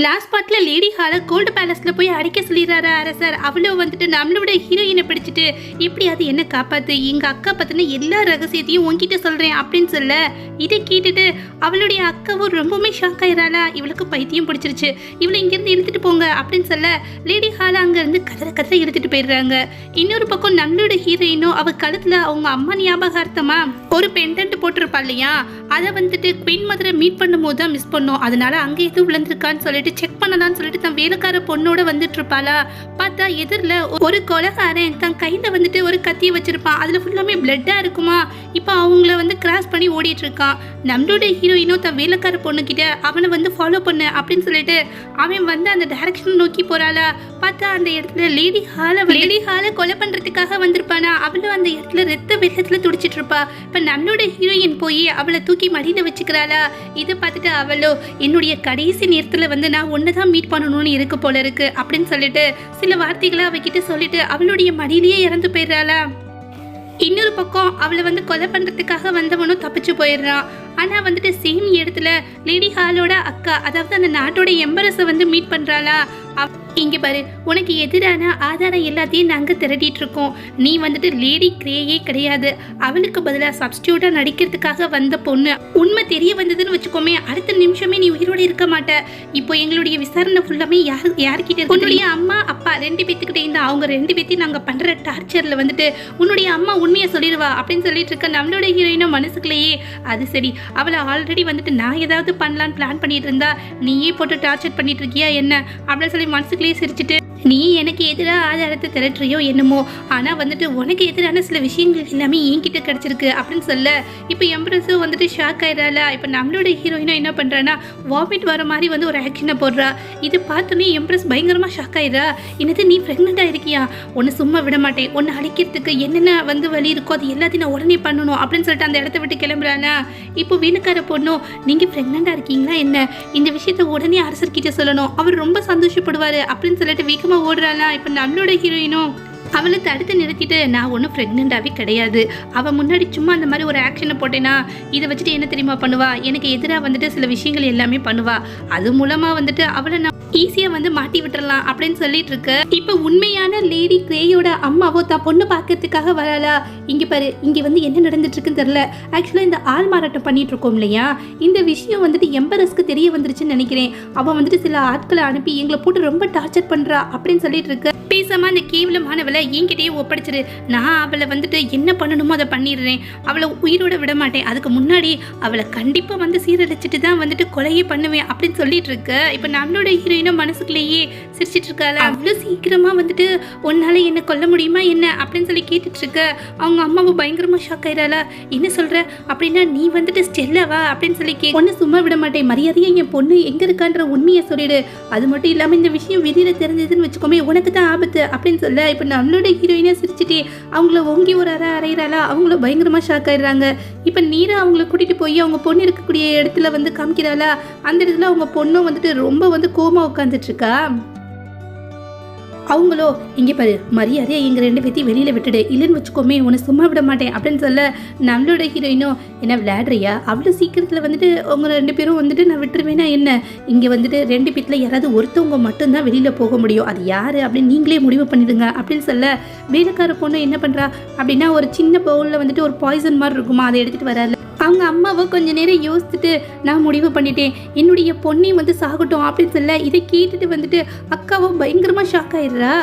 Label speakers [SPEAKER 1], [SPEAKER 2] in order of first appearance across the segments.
[SPEAKER 1] Last பார்ட்ல lady ஹால gold பேலஸ்ல போய் அடிக்க சொல்லிடுறாரு அரசர். அவளும் வந்துட்டு நம்மளோட ஹீரோயினை பிடிச்சிட்டு எப்படியாவது என்ன காப்பாத்து, எங்க அக்கா பத்தின எல்லா ரகசியத்தையும் உன்கிட்ட சொல்றேன் அப்படின்னு சொல்ல, இதை கேட்டுட்டு அவளுடைய அக்காவும் ரொம்பவுமே ஷாக் ஆயிராளா. இவளுக்கு பைத்தியம் பிடிச்சிருச்சு, இவளை இங்கிருந்து இழுத்துட்டு போங்க அப்படின்னு சொல்ல லேடி ஹால அங்க இருந்து கதற இழுத்துட்டு போயிடுறாங்க. இன்னொரு பக்கம் நம்மளோட ஹீரோயினும் அவ கழுத்துல அவங்க அம்மா ஞாபகார்த்தமா ஒரு பெண்டன்ட் போட்டிருப்பா இல்லையா, அதை வந்துட்டு பெண் மதுரை மீட் பண்ணும் போது தான் மிஸ் பண்ணோம். அதனால அங்க எதுவும் விழுந்திருக்கான்னு சொல்லிட்டு செக் பண்ணலான்னு சொல்லிட்டு தன் வேலைக்கார பொண்ணோட வந்துட்டு இருப்பாளா. பார்த்தா எதிரில் ஒரு கொலைகாரன் தன் கையில வந்துட்டு ஒரு கத்தியை வச்சிருப்பான். அதுல ஃபுல்லாமே பிளட்டா இருக்குமா. இப்போ அவங்கள வந்து கிராஸ் பண்ணி ஓடிட்டு இருக்கான். நம்மளோட ஹீரோயினோ தன் வேலைக்கார பொண்ணு கிட்ட அவனை வந்து ஃபாலோ பண்ணு அப்படின்னு சொல்லிட்டு அவன் வந்து அந்த டைரக்ஷன் நோக்கி போறாளா. பார்த்தா அந்த இடத்துல லேடி ஹால கொலை பண்றதுக்காக வந்திருப்பானா. அவளும் அந்த இடத்துல ரத்த வெள்ளத்துல துடிச்சிட்டு இருப்பா. இப்ப நம்மளோட ஹீரோயின் போய் அவளை தூக்கி மடியில வச்சுக்கிறாளா. இதை பார்த்துட்டு அவளோ என்னுடைய கடைசி நேரத்துல வந்து நான் ஒன்னதான் மீட் பண்ணணும்னு இருக்கு போல இருக்கு அப்படின்னு சொல்லிட்டு சில வார்த்தைகளை அவகிட்ட சொல்லிட்டு அவளுடைய மடியிலேயே இறந்து போயிடுறாளா. இன்னொரு பக்கம் அவளை வந்து கொலை பண்றதுக்காக வந்தவனும் தப்பிச்சு போயிடுறான். ஆனா வந்துட்டு சேம் இடத்துல லேடி ஹாலோட அக்கா, அதாவது அந்த நாட்டோட எம்பரஸை வந்து மீட் பண்றாளா. இங்க பாரு, உனக்கு எதிரான ஆதாரம் எல்லாத்தையும் நாங்க திரட்டிட்டு இருக்கோம். நீ வந்துட்டு லேடி கிரேயே கிடையாது, அவளுக்கு பதிலாக சப்ஸ்டியூட்டா நடிக்கிறதுக்காக வந்த பொண்ணு. உண்மை தெரிய வந்ததுன்னு வச்சுக்கோமே, அடுத்த நிமிஷமே நீ உயிரோட இருக்க மாட்ட. இப்போ எங்களுடைய விசாரணை ஃபுல்லாமே யாருக்கிட்ட உன்னுடைய அம்மா அப்பா ரெண்டு பேத்துக்கிட்டே இருந்தா, அவங்க ரெண்டு பேத்தையும் நாங்க பண்ற டார்ச்சர்ல வந்துட்டு உன்னுடைய அம்மா உண்மையை சொல்லிடுவா அப்படின்னு சொல்லிட்டு இருக்க நம்மளோட ஹீரோயினும் மனசுக்குள்ளேயே அது சரி, அவளை ஆல்ரெடி வந்துட்டு நான் ஏதாவது பண்ணலான்னு பிளான் பண்ணிட்டு இருந்தா நீயே போட்டு டார்ச்சர் பண்ணிட்டு இருக்கியா என்ன அப்படின்னு சொல்லி மனசுக்குள்ளேயே சிரிச்சுட்டு, நீ எனக்கு எதிராக ஆதாரத்தை திரட்டுறியோ என்னமோ, ஆனா வந்துட்டு உனக்கு எதிரான சில விஷயங்கள் எல்லாமே என்கிட்ட கிடைச்சிருக்கு அப்படின்னு சொல்ல, இப்போ எம்ப்ரஸும் வந்துட்டு ஷாக் ஆயிடுறாளா. இப்போ நம்மளோட ஹீரோயினும் என்ன பண்றான்னா வாமிட் வர மாதிரி வந்து ஒரு ஆக்ஷனை போடுறா. இது பார்த்தோன்னே எம்ப்ரஸ் பயங்கரமா ஷாக் ஆயிடுறா. என்னது நீ பிரெக்னெண்டா இருக்கியா, உன்னை சும்மா விட மாட்டேன், உன்னை அழிக்கிறதுக்கு என்னென்ன வந்து வழி இருக்கோ அது எல்லாத்தையும் நான் உடனே பண்ணணும் அப்படின்னு சொல்லிட்டு அந்த இடத்த விட்டு கிளம்புறானா. இப்போ வீலுக்கார பொண்ணும் நீங்க பிரெக்னெண்டா இருக்கீங்களா என்ன, இந்த விஷயத்த உடனே அரசர்கிட்ட சொல்லணும், அவர் ரொம்ப சந்தோஷப்படுவாரு அப்படின்னு சொல்லிட்டு வீக்கமா ஓடுறாளா. இப்ப நம்மளோட ஹீரோயினும் அவளை தடுத்து நிறுத்திட்டு நான் ஒன்றும் ப்ரெக்னெண்டாகவே கிடையாது, அவள் முன்னாடி சும்மா அந்த மாதிரி ஒரு ஆக்ஷனை போட்டேன்னா இதை வச்சுட்டு என்ன தெரியுமா பண்ணுவா, எனக்கு எதிராக வந்துட்டு சில விஷயங்கள் எல்லாமே பண்ணுவா, அது மூலமாக வந்துட்டு அவளை நான் ஈஸியாக வந்து மாட்டி விட்டுறலாம் அப்படின்னு சொல்லிட்டு இருக்க. இப்போ உண்மையான லேடி கிரேயோட அம்மாவோ தான் பொண்ணு பார்க்கறதுக்காக வரலா. இங்கே பாரு, இங்கே வந்து என்ன நடந்துட்டு இருக்குன்னு தெரில. ஆக்சுவலாக இந்த ஆள் மாறாட்டம் பண்ணிட்டு இருக்கோம் இல்லையா, இந்த விஷயம் வந்துட்டு எம்பரஸ்க்கு தெரிய வந்துருச்சுன்னு நினைக்கிறேன். அவள் வந்துட்டு சில ஆட்களை அனுப்பி எங்களை போட்டு ரொம்ப டார்ச்சர் பண்ணுறா அப்படின்னு சொல்லிட்டு இருக்க. பேசாம அந்த கேவலமானவளை என்கிட்டயே ஒப்படைச்சிரு, நான் அவளை வந்துட்டு என்ன பண்ணணுமோ அதை பண்ணிடுறேன், அவளை உயிரோட விட மாட்டேன், அதுக்கு முன்னாடி அவளை கண்டிப்பாக வந்து சீரழிச்சிட்டு தான் வந்துட்டு கொலையே பண்ணுவேன் அப்படின்னு சொல்லிட்டு இருக்க. இப்போ நம்மளோட ஹீரோயினும் மனசுக்குள்ளேயே சிரிச்சிட்டு இருக்காள. அவ்வளோ சீக்கிரமா வந்துட்டு உன்னால என்ன கொல்ல முடியுமா என்ன அப்படின்னு சொல்லி கேட்டுட்டு இருக்க. அவங்க அம்மாவும் பயங்கரமா ஷாக் ஆயிடாளா. என்ன சொல்ற அப்படின்னா நீ வந்துட்டு ஸ்டெல்லாவா அப்படின்னு சொல்லி ஒன்னு சும்மா விட மாட்டேன், மரியாதையா என் பொண்ணு எங்க இருக்கான்ற உண்மையை சொல்லிடு, அது மட்டும் இல்லாம இந்த விஷயம் வெளியில தெரிஞ்சதுன்னு வச்சுக்கோமே உனக்கு தான் ஆபத்து அப்படின்னு சொல்ல. இப்போ நம்மளோட ஹீரோயினா சிரிச்சுட்டே அவங்கள ஓங்கி ஒரு அறையிறாளா. அவங்கள பயங்கரமா ஷாக் ஆயிடுறாங்க. இப்போ நீரா அவங்கள கூட்டிட்டு போய் அவங்க பொண்ணு இருக்கக்கூடிய இடத்துல வந்து காமிக்கிறாளா. அந்த இடத்துல அவங்க பொண்ணும் வந்துட்டு ரொம்ப வந்து கோமா உட்காந்துட்டு இருக்கா. அவங்களோ இங்கே பாரு, மரியாதையா எங்கள் ரெண்டு பேத்தையும் வெளியில் விட்டுடு, இல்லைன்னு வச்சுக்கோமே உன்னை சும்மா விட மாட்டேன் அப்படின்னு சொல்ல. நம்மளோட ஹீரோயினும் என்ன விளையாடுறியா, அவ்வளோ சீக்கிரத்தில் வந்துட்டு அவங்க ரெண்டு பேரும் வந்துட்டு நான் விட்டுருவேனா என்ன, இங்கே வந்துட்டு ரெண்டு பேத்தில் யாராவது ஒருத்தவங்க மட்டும்தான் வெளியில் போக முடியும், அது யார் அப்படின்னு நீங்களே முடிவு பண்ணிடுங்க அப்படின்னு சொல்ல. வேலைக்கார பொண்ணு என்ன பண்ணுறா அப்படின்னா ஒரு சின்ன பவுலில் வந்துட்டு ஒரு பாய்சன் மாதிரி இருக்குமா, அதை எடுத்துகிட்டு வராது. அவங்க அம்மாவை கொஞ்ச நேரம் யோசிச்சுட்டு நான் முடிவு பண்ணிட்டேன், என்னுடைய பொண்ணையும் வந்து சாகட்டும் அப்படின்னு சொல்ல. இதை கேட்டுட்டு வந்துட்டு அக்காவும் பயங்கரமாக ஷாக் ஆயிடுறா.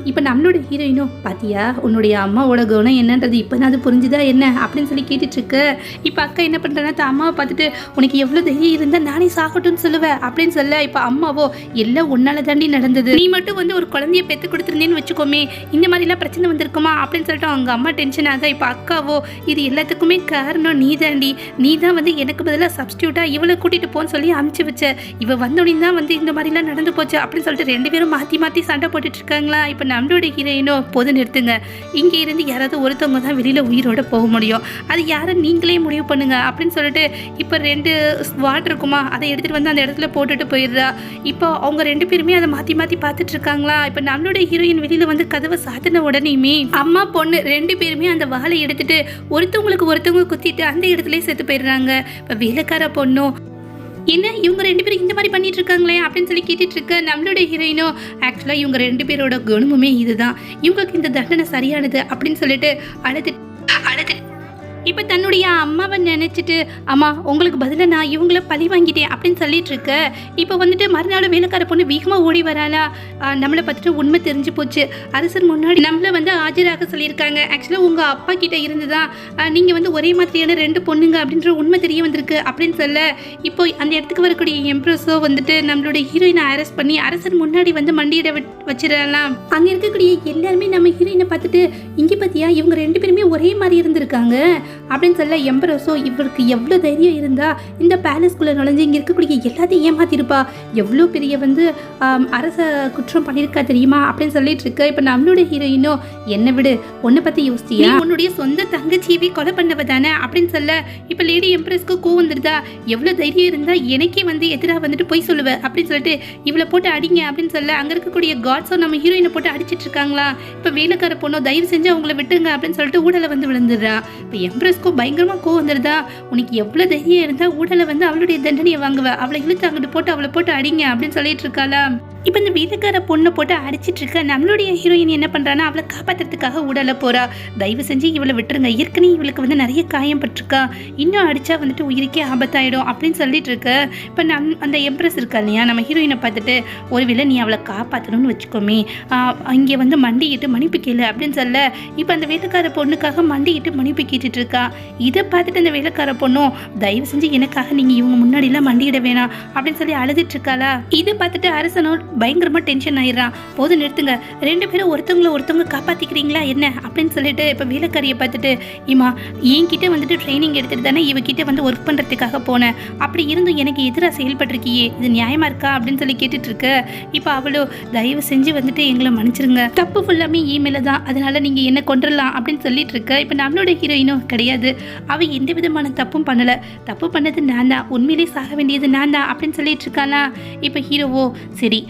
[SPEAKER 1] இப்போ நம்மளோட ஹீரோயினும் பாத்தியா உன்னுடைய அம்மாவோட கவனம் என்னன்றது இப்போ தான் அது புரிஞ்சுதா என்ன அப்படின்னு சொல்லி கேட்டுட்டு இருக்கு. இப்போ அக்கா என்ன பண்ணுறேன்னா தான் அம்மாவை பார்த்துட்டு உனக்கு எவ்வளோ தைரியம் இருந்தால் நானே சாகட்டும்னு சொல்லுவேன் அப்படின்னு சொல்ல. இப்போ அம்மாவோ எல்லாம் உன்னால தாண்டி நடந்தது, நீ மட்டும் வந்து ஒரு குழந்தைய பெற்று கொடுத்துருந்தேன்னு வச்சுக்கோமே இந்த மாதிரிலாம் பிரச்சனை வந்திருக்குமா அப்படின்னு சொல்லிட்டு அவங்க அம்மா டென்ஷன் ஆக. இப்போ அக்காவோ இது எல்லாத்துக்குமே காரணம் நீ தாண்டி, நீ தான் வந்து எனக்கு பதிலாக சப்ஸ்டியூட்டாக இவளை கூட்டிகிட்டு போன்னு சொல்லி அனுப்பிச்சு வச்ச, இவள் வந்தோடனே தான் வந்து இந்த மாதிரிலாம் நடந்து போச்சு அப்படின்னு சொல்லிட்டு ரெண்டு பேரும் மாற்றி மாற்றி சண்டை போட்டுட்டு இருக்காங்களா. இப்போ நம்மளோட ஹீரோயினோ போது நிறுத்துங்க, இங்கே இருந்து யாராவது ஒருத்தவங்க தான் வெளியில் உயிரோட போக முடியும், அது யாரை நீங்களே முடிவு பண்ணுங்க அப்படின்னு சொல்லிட்டு இப்போ ரெண்டு ஸ்வாட் இருக்குமா அதை எடுத்துகிட்டு வந்து அந்த இடத்துல போட்டுட்டு போயிடுறா. இப்போ அவங்க ரெண்டு பேருமே அதை மாற்றி மாற்றி பார்த்துட்டு இருக்காங்களா. இப்போ நம்மளோட ஹீரோயின் வெளியில் வந்து கதவை சாத்தின உடனேயுமே அம்மா பொண்ணு ரெண்டு பேருமே அந்த வாளை எடுத்துட்டு ஒருத்தவங்களுக்கு ஒருத்தவங்க குத்திட்டு அந்த இடத்துல செத்து போயிடுறாங்க. இப்போ வேலைக்கார பொண்ணும் என்ன இவங்க 2 பேரும் இந்த மாதிரி பண்ணிட்டு இருக்காங்களே அப்படின்னு சொல்லி கேட்டுட்டு இருக்க நம்மளோட ஹீரோயினோ ஆக்சுவலாக இவங்க 2 பேரோட குணமுமே இதுதான், இவங்களுக்கு இந்த தண்டனை சரியானது அப்படின்னு சொல்லிட்டு அழுது இப்போ தன்னுடைய அம்மாவை நினச்சிட்டு அம்மா உங்களுக்கு பதிலாக நான் இவங்கள பழி வாங்கிட்டேன் அப்படின்னு சொல்லிட்டு இருக்க. இப்போ வந்துட்டு மறுநாள் வேலைக்கார பொண்ணு வேகமாக ஓடி வராளா, நம்மளை பார்த்துட்டு உண்மை தெரிஞ்சு போச்சு. அரசர் முன்னாடி நம்மளை வந்து ஆஜராக சொல்லியிருக்காங்க. ஆக்சுவலாக உங்கள் அப்பா கிட்ட இருந்து தான் நீங்கள் வந்து ஒரே மாதிரியான 2 பொண்ணுங்க அப்படின்ற உண்மை தெரிய வந்திருக்கு அப்படின்னு சொல்ல, இப்போ அந்த இடத்துக்கு வரக்கூடிய எம்ப்ரஸோ வந்துட்டு நம்மளோட ஹீரோயினை அரெஸ்ட் பண்ணி அரசர் முன்னாடி வந்து மண்டியிட வச்சிடலாம். அங்கே இருக்கக்கூடிய எல்லாருமே நம்ம ஹீரோயினை பார்த்துட்டு இங்கே பார்த்தியா இவங்க 2 பேருமே ஒரே மாதிரி இருந்திருக்காங்க அப்படின்னு சொல்ல, எம்பரஸோ இவருக்கு எவ்வளோ தைரியம் இருந்தா இந்த பேலஸ்குள்ளே நுழைஞ்சு இங்கே இருக்கக்கூடிய எல்லாத்தையும் ஏமாத்திருப்பா, எவ்வளோ பெரிய வந்து அரச குற்றம் பண்ணியிருக்கா தெரியுமா அப்படின்னு சொல்லிட்டு இருக்க. இப்போ நம்மளோட ஹீரோயினோ என்னை விடு, உன்னை பற்றி யோசிச்சியா, உன்னுடைய சொந்த தங்கச்சியவே கொலை பண்ணவ தானே அப்படின்னு சொல்ல, இப்போ லேடி எம்பரஸ்க்கு கோவம் வந்துருதா, எவ்வளோ தைரியம் இருந்தால் எனக்கே வந்து எதிராக வந்துட்டு போய் சொல்லுவேன் அப்படின்னு சொல்லிட்டு இவளை போட்டு அடிங்க அப்படின்னு சொல்ல, அங்கே இருக்கக்கூடிய காட்ஸோ நம்ம ஹீரோயினை போட்டு அடிச்சிட்டு இருக்காங்களா. இப்போ வேலைக்கார பொண்ணோ தயவு செஞ்சு அவங்கள விட்டுங்க அப்படின்னு சொல்லிட்டு ஊடலை வந்து விழுந்துடுறா. இப்போ எம்பரஸ்க்கு பயங்கரமாக கோவம் வந்துடுதா, உனக்கு எவ்வளோ தைரியம் இருந்தால் ஊடலை வந்து அவளுடைய தண்டனையை வாங்குவ, அவளை இழுத்து அங்கிட்டு போட்டு அவளை போட்டு அடிங்க அப்படின்னு சொல்லிட்டு இருக்காளா. இப்போ இந்த வீட்டுக்கார பொண்ணை போட்டு அடிச்சிட்டு இருக்க நம்மளுடைய ஹீரோயின் என்ன பண்ணுறான்னா அவளை காப்பாற்றுறதுக்காக ஊடல போகிறா. தயவு செஞ்சு இவளை விட்டுருங்க, ஏற்கனவே இவளுக்கு வந்து நிறைய காயம் பட்டிருக்கா, இன்னும் அடித்தா வந்துட்டு உயிருக்கே ஆபத்தாயிடும் அப்படின்னு சொல்லிட்டு இருக்க. இப்போ அந்த எம்ப்ரஸ் இருக்கா இல்லையா நம்ம ஹீரோயினை பார்த்துட்டு, ஒருவேளை நீ அவளை காப்பாற்றணும்னு வச்சுக்கோமே, இங்கே வந்து மண்டிக்கிட்டு மன்னிப்பு கேளு அப்படின்னு சொல்ல, இப்போ அந்த வேலைக்கார பொண்ணுக்காக மண்டிக்கிட்டு மன்னிப்பு கேட்டுட்டு இருக்கா. இதை பார்த்துட்டு அந்த வேலைக்கார பொண்ணும் தயவு செஞ்சு எனக்காக நீங்கள் இவங்க முன்னாடிலாம் மண்டியிட வேணாம் அப்படின்னு சொல்லி அழுதுட்டு இருக்காளா. இதை பார்த்துட்டு அரசனும் பயங்கரமா டென்ஷன் ஆயிடுறான். போது நிறுத்துங்க, 2 பேரும் ஒருத்தவங்க காப்பாத்திக்கிறீங்களா என்ன அப்படின்னு சொல்லிட்டு இப்போ வேலைக்காரியை பார்த்துட்டு, இம்மா என்கிட்ட வந்துட்டு ட்ரைனிங் எடுத்துட்டு தானே இவகிட்ட வந்து ஒர்க் பண்றதுக்காக போனேன், அப்படி இருந்தும் எனக்கு எதிராக செயல்பட்டிருக்கியே, இது நியாயமா இருக்கா அப்படின்னு சொல்லி கேட்டுட்டு இருக்க. இப்போ அவளோ தயவு செஞ்சு வந்துட்டு எங்களை மன்னிச்சிருங்க, தப்பு ஃபுல்லாமே இமெயில தான், அதனால நீங்க என்ன கொண்டுடலாம் அப்படின்னு சொல்லிட்டு இருக்க. இப்போ நம்மளோட ஹீரோயினும் கிடையாது, அவ எந்த விதமான தப்பும் பண்ணல, தப்பு பண்ணது நான் தான், உண்மையிலே சாக வேண்டியது நான் தான் அப்படின்னு சொல்லிட்டு இருக்கானா. இப்போ ஹீரோவோ சரி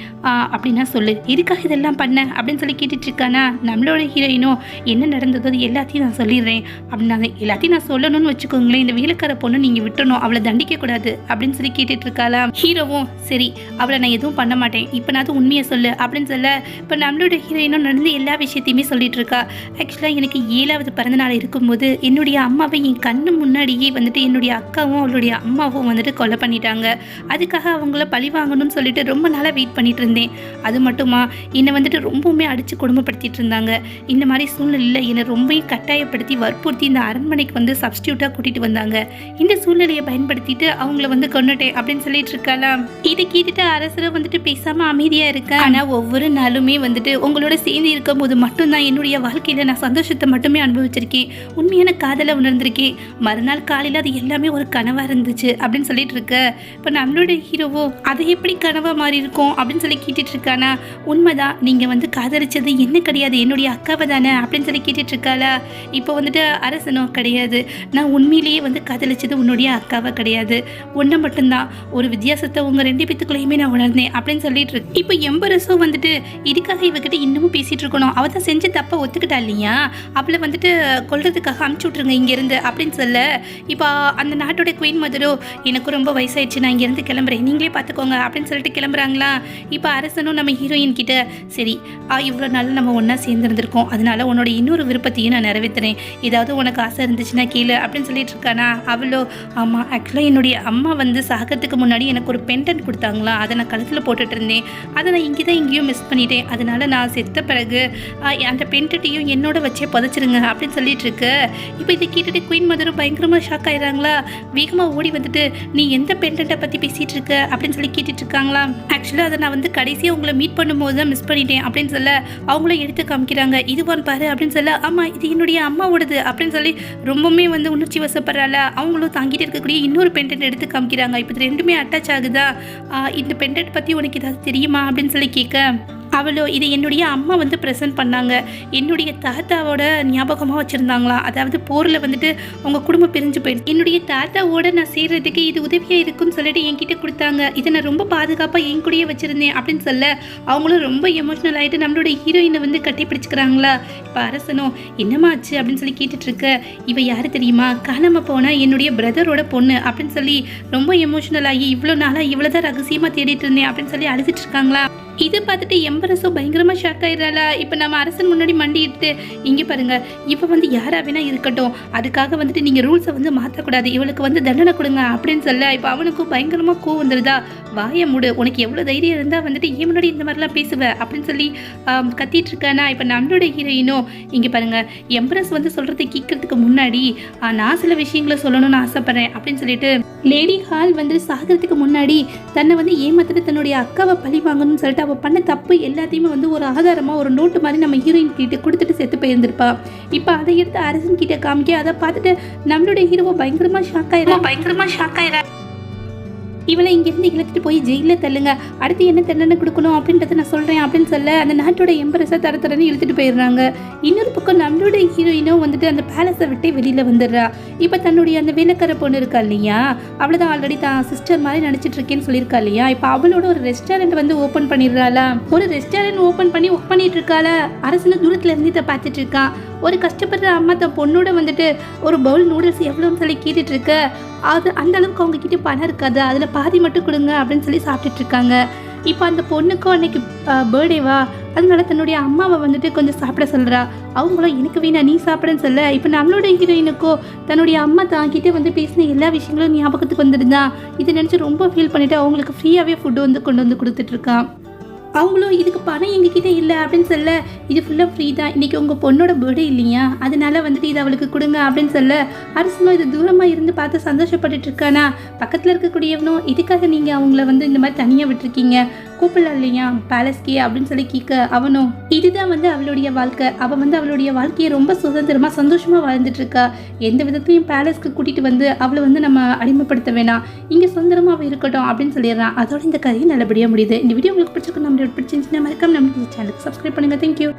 [SPEAKER 1] அப்படின்னா சொல்லு, எதுக்காக இதெல்லாம் பண்ண அப்படின்னு சொல்லி கேட்டுட்டு இருக்கானா. நம்மளோட ஹீரோயினும் என்ன நடந்ததோ அது எல்லாத்தையும் நான் சொல்லிடுறேன் அப்படின்னா, எல்லாத்தையும் நான் சொல்லணும்னு வச்சுக்கோங்களேன், இந்த வேலைக்கார பொண்ணு நீங்கள் விட்டணும், அவளை தண்டிக்க கூடாது அப்படின்னு சொல்லி கேட்டுட்டு இருக்காளா. ஹீரோவும் சரி அவளை நான் எதுவும் பண்ண மாட்டேன், இப்போ நான் அது உண்மையை சொல்லு அப்படின்னு சொல்ல, இப்போ நம்மளோட ஹீரோயினும் நடந்து எல்லா விஷயத்தையுமே சொல்லிட்டு இருக்கா. ஆக்சுவலாக எனக்கு 7வது பிறந்தநாள் இருக்கும்போது என்னுடைய அம்மாவை என் கண்ணு முன்னாடியே வந்துட்டு என்னுடைய அக்காவும் அவளுடைய அம்மாவும் வந்துட்டு கொலை பண்ணிட்டாங்க, அதுக்காக அவங்கள பழி வாங்கணும்னு சொல்லிட்டு ரொம்ப நாளாக வெயிட் பண்ணிட்டு இருந்தேன். அது மட்டுமா என்னை வந்துட்டு ரொம்பவுமே அடித்து கொடுமைப்படுத்திட்டு இருந்தாங்க. இந்த மாதிரி சூழ்நிலையில் என்னை ரொம்பவும் கட்டாயப்படுத்தி வற்புறுத்தி இந்த அரண்மனைக்கு வந்து சப்ஸ்டியூட்டாக கூட்டிகிட்டு வந்தாங்க. இந்த சூழ்நிலையை பயன்படுத்திட்டு அவங்கள வந்து கொண்டுட்டேன் அப்படின்னு சொல்லிட்டு இருக்கலாம். இதை கேட்டுட்டு அரசரை வந்துட்டு பேசாமல் அமைதியாக இருக்கேன். ஆனால் ஒவ்வொரு நாளுமே வந்துட்டு உங்களோட சேர்ந்து இருக்கும் போது மட்டும்தான் என்னுடைய வாழ்க்கையில் நான் சந்தோஷத்தை மட்டுமே அனுபவிச்சிருக்கேன், உண்மையான காதலை உணர்ந்திருக்கேன். மறுநாள் காலையில் அது எல்லாமே ஒரு கனவாக இருந்துச்சு அப்படின்னு சொல்லிட்டு இருக்க. இப்போ நம்மளோட ஹீரோவோ அதை எப்படி கனவாக மாறி இருக்கும் அப்படின்னு சொல்லி கேட்டுட்டு இருக்கானா. உண்மைதான், நீங்கள் வந்து காதலிச்சது என்ன கிடையாது என்னுடைய அக்காவை தானே அப்படின்னு சொல்லி கேட்டுட்டு இருக்காளா. இப்போ வந்துட்டு அரசனும் கிடையாது, நான் உண்மையிலேயே வந்து காதலிச்சது உன்னுடைய அக்காவை கிடையாது, ஒன்று மட்டும்தான், ஒரு வித்தியாசத்தை உங்கள் 2 பேத்துக்குள்ளேயுமே நான் உணர்ந்தேன் அப்படின்னு சொல்லிட்டு இருக்கு. இப்போ எம்பரஸும் வந்துட்டு இதுக்காக இவகிட்ட இன்னமும் பேசிட்டு இருக்கணும், அவள் தான் செஞ்ச தப்பை ஒத்துக்கிட்டா இல்லையா, அவளை வந்துட்டு கொல்றதுக்காக அமுச்சு விட்ருங்க இங்கேருந்து அப்படின்னு சொல்ல. இப்போ அந்த நாட்டோட குயின் மதரோ எனக்கு ரொம்ப வயசாயிடுச்சு, நான் இங்கேருந்து கிளம்புறேன், நீங்களே பார்த்துக்கோங்க அப்படின்னு சொல்லிட்டு கிளம்புறாங்களா. இப்போ அரசனும் நம்ம ஹீரோயின் கிட்ட சரி இவ்வளோ நாள் நம்ம ஒன்றா சேர்ந்துருந்துருக்கோம், அதனால உன்னோட இன்னொரு விருப்பத்தையும் நான் நிறைவேற்றுறேன், ஏதாவது உனக்கு ஆசை இருந்துச்சுன்னா கேளு அப்படின்னு சொல்லிட்டு இருக்கானா. அவளோ ஆமாம் ஆக்சுவலாக என்னுடைய அம்மா வந்து சாகத்துக்கு முன்னாடி எனக்கு ஒரு பென்டென்ட் கொடுத்தாங்களா, அதை நான் கழுத்தில் போட்டுட்டு இருந்தேன், அதை நான் இங்கே தான் எங்கேயும் மிஸ் பண்ணிட்டேன், அதனால நான் செத்த பிறகு அந்த பென்டென்ட்டையும் என்னோட வச்சே புதைச்சிருங்க அப்படின்னு சொல்லிட்டு இருக்கு. இப்போ இதை கேட்டுட்டு குயின் மதரும் பயங்கரமாக ஷாக் ஆயிடுறாங்களா. வேகமாக ஓடி வந்துட்டு நீ எந்த பென்டென்ட்டை பற்றி பேசிகிட்டு இருக்க அப்படின்னு சொல்லி கேட்டுட்டு இருக்காங்களா. ஆக்சுவலாக அதை நான் வந்து கடைசியாக உங்களை மீட் பண்ணும்போது தான் மிஸ் பண்ணிட்டேன் அப்படின்னு சொல்ல, அவங்களும் எடுத்து காமிக்கிறாங்க, இதுவான் பாரு அப்படின்னு சொல்ல, ஆமாம் இது என்னுடைய அம்மாவோடது அப்படின்னு சொல்லி ரொம்பவுமே வந்து உணர்ச்சி வசப்படுறால. அவங்களும் தாங்கிட்டு இருக்கக்கூடிய இன்னொரு பென்டென்ட் எடுத்து காமிக்கிறாங்க. இப்போ 2மே அட்டாச் ஆகுதா, இந்த பென்டென்ட் பற்றி உனக்கு ஏதாவது தெரியுமா அப்படின்னு சொல்லி கேட்க, அவளோ இதை என்னுடைய அம்மா வந்து ப்ரெசென்ட் பண்ணாங்க. என்னுடைய தாத்தாவோட ஞாபகமாக வச்சுருந்தாங்களாம். அதாவது போரில் வந்துட்டு அவங்க குடும்பம் பிரிஞ்சு போயிடுச்சு. என்னுடைய தாத்தாவோட நான் சேர்றதுக்கு இது உதவியாக இருக்குன்னு சொல்லிட்டு என்கிட்ட கொடுத்தாங்க. இதை நான் ரொம்ப பாதுகாப்பாக என் கூடயே வச்சுருந்தேன் அப்படின்னு சொல்ல அவங்களும் ரொம்ப எமோஷ்னல் ஆகிட்டு நம்மளோட ஹீரோயினை வந்து கட்டி பிடிச்சிக்கிறாங்களா. இப்போ அரசனும் என்னம்மா ஆச்சு அப்படின்னு சொல்லி கேட்டுட்ருக்க. இவ யார் தெரியுமா, காணாமல் போனால் என்னுடைய பிரதரோட பொண்ணு அப்படின்னு சொல்லி ரொம்ப எமோஷ்னல் ஆகி இவ்வளோ நாளாக இவ்வளோ தான் ரகசியமாக தேடிட்டு இருந்தேன் அப்படின்னு சொல்லி அழுதுட்டு இருக்காங்களா. இதை பார்த்துட்டு எம்பரஸும் பயங்கரமாக ஷாக் ஆயிடுறாளா. இப்போ நம்ம அரசன் முன்னாடி மண்டிட்டு இங்கே பாருங்க, இப்போ வந்து யாரா வேணா இருக்கட்டும், அதுக்காக வந்துட்டு நீங்கள் ரூல்ஸை வந்து மாற்றக்கூடாது, இவளுக்கு வந்து தண்டனை கொடுங்க அப்படின்னு சொல்ல இப்போ அவனுக்கும் பயங்கரமாக கோவம் வந்துடுதா. வாய மூடு, உனக்கு எவ்வளோ தைரியம் இருந்தால் வந்துட்டு ஏன் முன்னாடி இந்த மாதிரிலாம் பேசுவ அப்படின்னு சொல்லி கத்திட்டு இருக்கானா. இப்போ நம்மளோட ஹீரோயினும் இங்கே பாருங்க, எம்பரஸ் வந்து சொல்கிறத கேட்கறதுக்கு முன்னாடி நான் சில விஷயங்களை சொல்லணும்னு ஆசைப்பட்றேன் அப்படின்னு சொல்லிட்டு லேடி ஹால் வந்து சாகிறதுக்கு முன்னாடி தன்னை வந்து ஏமாத்திட்டு தன்னுடைய அக்காவை பழி வாங்கணும்னு சொல்லிட்டு அவள் பண்ண தப்பு எல்லாத்தையுமே வந்து ஒரு ஆதாரமாக ஒரு நோட்டு மாதிரி நம்ம ஹீரோயின் கிட்ட கொடுத்துட்டு செத்து போயிருந்திருப்பா. இப்போ அதை எடுத்து அரசன் கிட்ட காமிக்க அதை பார்த்துட்டு நம்மளுடைய ஹீரோவை பயங்கரமாக ஷாக் ஆயிரா. இவளை இங்கேருந்து இழுத்துட்டு போய் ஜெயிலில் தள்ளுங்க, அடுத்து என்ன தண்டனை கொடுக்கணும் அப்படின்றத நான் சொல்கிறேன் அப்படின்னு சொல்ல அந்த நாட்டோட எம்பரஸை தரத்தரன்னு இழுத்துட்டு போயிடுறாங்க. இன்னொரு பக்கம் நம்மளோட ஹீரோயினும் வந்துட்டு அந்த பேலஸை விட்டு வெளியில் வந்துடுறா. இப்போ தன்னுடைய அந்த வேலைக்கார பொண்ணு இருக்கா இல்லையா, அவளை தான் ஆல்ரெடி தான் சிஸ்டர் மாதிரி நடிச்சிட்டு இருக்கேன்னு சொல்லியிருக்கா இல்லையா, இப்போ அவளோட ஒரு ரெஸ்டாரண்ட் வந்து ஓப்பன் பண்ணிடுறாளா. ஒரு ரெஸ்டாரண்ட் ஓப்பன் பண்ணி ஒர்க் பண்ணிட்டு இருக்காள. அரசனை தூரத்தில் இருந்து இதை பார்த்துட்டு இருக்கான். ஒரு கஷ்டப்படுற அம்மா தன் பொண்ணோட வந்துட்டு ஒரு பவுல் நூடுல்ஸ் எவ்வளோன்னு சொல்லி கேட்டுட்டு இருக்க. அது அந்த அளவுக்கு அவங்க கிட்ட பணம் இருக்காது, அதில் பாதி மட்டும் கொடுங்க அப்படின்னு சொல்லி சாப்பிட்டுட்டு இருக்காங்க. இப்போ அந்த பொண்ணுக்கும் அன்னைக்கு பர்த்டேவா, அதனால தன்னுடைய அம்மாவை வந்துட்டு கொஞ்சம் சாப்பிட சொல்கிறா. அவங்களும் எனக்கு வேணா நீ சாப்பிடன்னு சொல்ல இப்போ நம்மளோட ஹீரோயினுக்கோ தன்னுடைய அம்மா தாங்கிட்டே வந்து பேசின எல்லா விஷயங்களும் ஞாபகத்துக்கு வந்துருந்தான். இதை நினச்சி ரொம்ப ஃபீல் பண்ணிவிட்டு அவங்களுக்கு ஃப்ரீயாகவே ஃபுட்டு வந்து கொண்டு வந்து கொடுத்துட்ருக்கான். அவங்களும் இதுக்கு பணம் எங்ககிட்ட இல்லை அப்படின்னு சொல்ல இது ஃபுல்லாக ஃப்ரீ தான், இன்றைக்கி உங்கள் பொண்ணோட பர்த்டே இல்லையா, அதனால வந்துட்டு இது அவளுக்கு கொடுங்க அப்படின்னு சொல்ல அரசனும் இது தூரமாக இருந்து பார்த்து சந்தோஷப்பட்டுட்டு இருக்கானா. பக்கத்தில் இருக்கக்கூடியவனும் இதுக்காக நீங்கள் அவங்கள வந்து இந்த மாதிரி தனியாக விட்டுருக்கீங்க, கூப்பிடலாம் இல்லையா பேலஸ்கே அப்படின்னு சொல்லி கேட்க அவனும் இதுதான் வந்து அவளுடைய வாழ்க்கை, அவள் வந்து அவளுடைய வாழ்க்கையை ரொம்ப சுதந்திரமாக சந்தோஷமாக வாழ்ந்துட்டு இருக்கா. எந்த விதத்தையும் பேலஸ்க்கு கூட்டிகிட்டு வந்து அவளை வந்து நம்ம அடிமைப்படுத்த வேணாம், இங்கே சுதந்திரமாக இருக்கட்டும் அப்படின்னு சொல்லிடுறான். அதோட இந்த கதையை நல்லபடியாக முடியுது. இந்த வீடியோ உங்களுக்கு பிடிச்சிருக்கு, நம்மளோட பிடிச்சிருந்துச்சுன்னா மறக்காம நம்ம சேனலுக்கு சப்ஸ்கிரைப் பண்ணுங்கள். தேங்க்யூ.